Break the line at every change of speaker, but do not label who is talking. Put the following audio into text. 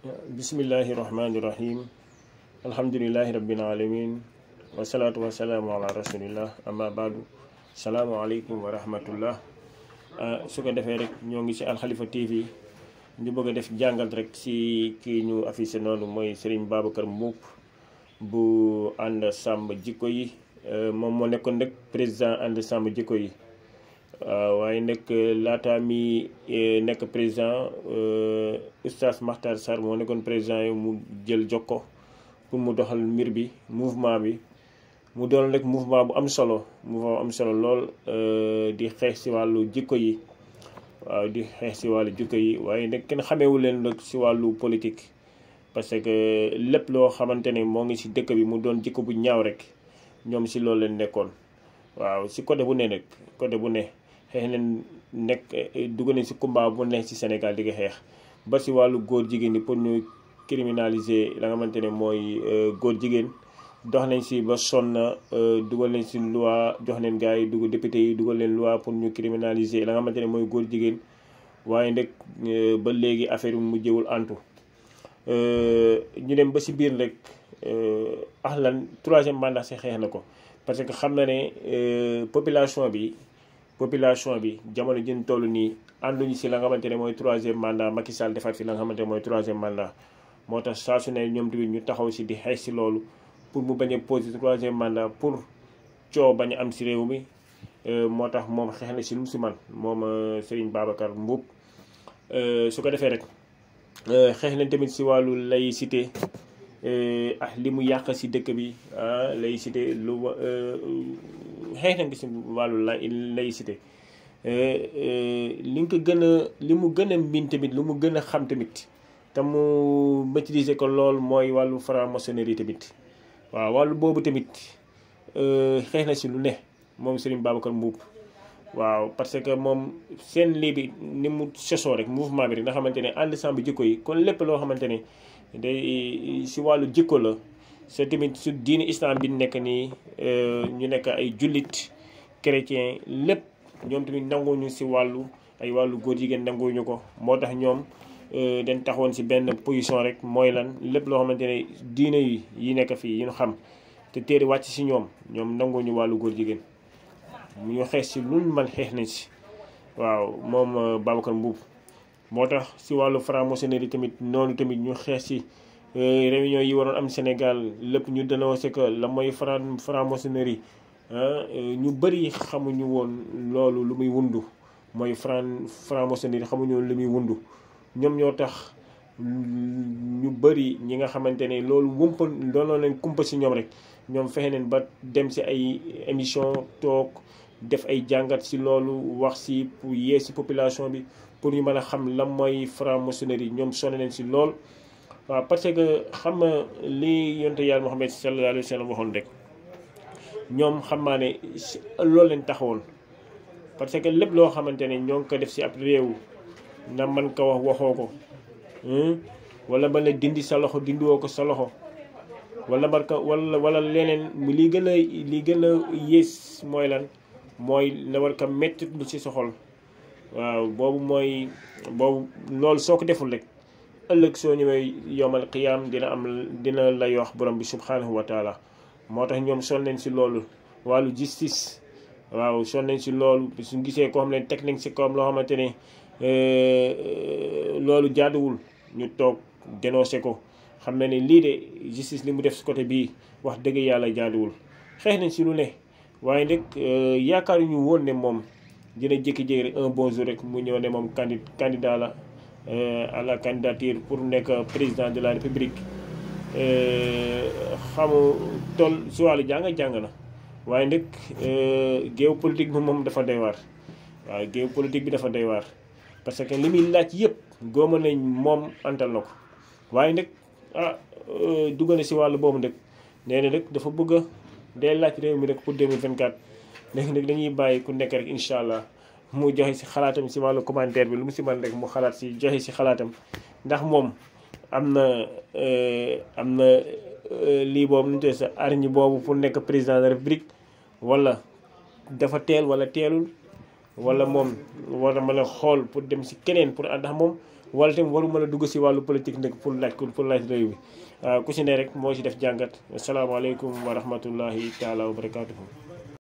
Bismillahirrahmanirrahim. Alhamdulillahi rabbil alamin. Wassalatu wassalamu ala rasulillah. Amma ba'du. Assalamualaikum wa rahmatullah. Su ko defee rek ñoo ngi ci Al Khalifa TV ñu bëgg def jàngal rek ci kii ñu affiché noonu mooy Serigne Babacar Mboup bu ànd sàmm jikko yi moom moo nekkoon nag président ànd sàmm jikko yi waaye nag laata mi nekk président Oustaz Makhtar Sarr moo nekkoon président yi mu jël jokko pour mu doxal mbir bi mouvement bi mu doon rek mouvement bu am solo lool di xeex ci wàllu jikko yi waaw di xeex ci wàllu jikko yi waaye nag kenn xameewu leen nag ci wàllu politique parce que lépp loo xamante ne moo ngi ci dëkk bi mu doon jikko bu ñaaw rek ñoom ci loolu leen nekkoon waaw ci côté bu ne nag côté bu ne xeex leen nekk dugg nañ ci combat bu ne ci Sénégal di ko xeex ba ci wàllu góor jigéen ñi pour ñu criminaliser la nga xamante ne mooy góor jigéen dox nañ ci ba sonn dugal nañ ci loi jox leen gars yi dugg député yi dugal leen loi pour ñu criminaliser la nga xamante ne mooy góor jigéen waaye nag ba léegi affaire bi mujjewul antu ñu dem ba ci biir rek lan troisième mandat ci xeex na ko parce que xam na ne population bi jamono jën toll nii ànduñu ci la nga xamante ne mooy troisième mandat Macky Sall defaat fi la nga xamante ne mooy troisième mandat moo tax saa su ne ñoom tamit ñu taxaw ci di xeex ci loolu pour mu bañ a poser troisième mandat pour coow bañ a am ci réew mi moo tax moom xeex na ci lu mu ci man moom Serigne Babacar Mboup su ko defee rek xeex nañ tamit ci wàllu laïcité li mu yàq ci dëkk bi laïcité xeex nañ ko ci wàllu laïcité li mu gën a miin tamit lu mu gën a xam tamit te mu maîtriser ko lool mooy wàllu franc-maçonnerie tamit waaw wàllu boobu tamit xeex na ci lu ne moom Serigne Babacar Mboup waaw parce que moom seen lii bi ni mu sosoo rek mouvement bi rek nga xamante ne ànd sàmm jikko yi kon lépp loo xamante ne day ci wàllu jikko la c'est tamit su diini islam bi nekk nii ñu nekk ay jullit chrétien lépp ñoom tamit nanguñu ci wàllu góor jigéen nanguñu ko moo tax ñoom dañ taxawoon ci benn position rek mooy lan lépp loo xamante ne diine yi nekk fii yi ñu xam te téere wàcc ci ñoom nanguñu wàllu góor jigéen ñu xeex ci lu man xeex nañ ci waaw moom Babacar Mboup moo tax ci wàllu franc-maçonnerie tamit noonu tamit ñu xeex ci réunion yi waroon am Sénégal lépp ñu dénoncé que la mooy franc-maçonnerie ñu bëri xamuñu woon loolu lu muy wundu mooy franc-maçonnerie xamuñu woon lu muy wundu ñoom ñoo tax ñu bëri ñi nga xamante ne loolu doon leen kumpa ci ñoom rek ñoom fexe neen ba dem ci ay émission toog def ay jàngat ci loolu wax ci pour yee ci population bi pour ñu mën a xam lan mooy franc-maçonnerie ñoom sonn leen ci lool. waaw parce que xam nga li yonte yàlla Muhammad sallallahu alayhi wa sallam waxoon rek ñoom xam naa ne loolu leen taxawoon parce que lépp loo xamante ne ñoo ngi ko def ci ab réew na man ko waxoo ko wala ba la dindi sa loxo dindiwoo ko sa loxo wala barka wala leneen li gën a yées mooy lan mooy la war ko metti lu ci sa xol waaw boobu loolu soo ko deful rek ëllëg soo ñëwee yomal qiyaam dina la wax borom bi subhanahu wa taala moo tax ñoom son nañ ci loolu wàllu justice waaw son nañ ci loolu suñ gisee koo xam ne teg nañ ci kawam loo xamante ne loolu jaaduwul ñu toog dénoncé ko xam na ne lii de justice li mu def ci côté bii wax dëgg yàlla jaaduwul xeex nañ ci lu ne waaye nag yaakaaruñu woon ne moom dina jékki-jékki rek un bon jour rek mu ñëw ne moom candidat la à la candidature pour nekk président de la république xamu toll si wàllu jàng na waaye nag géopolitique bi moom dafa doy waar waaw géopolitique bi dafa doy waar parce que li muy laaj yëpp góoma nañ moom antal na ko waaye nag dugg na si wàllu boobu nag nee na nag dafa bëgg a day laaj réew mi rek pour 2024 léegi nag dañuy bàyyi ku nekk rek incha allah mu joxe ci xalaatam ci wàllu commentaire bi lu mu ci man rek mu xalaat ci joxe ci xalaatam ndax moom am na lii boobu nu ñu sa arñi boobu pour nekk président de la république wala dafa teel wala teelul wala moom war na mën a xool pour dem ci keneen pour ndax moom wala tamit waru mën a dugg si wàllu politique nag pour laaj réew mi ku si ne rek moo si def jàngat asalaamaaleykum wa rahmatullahi taala wa barakatuhu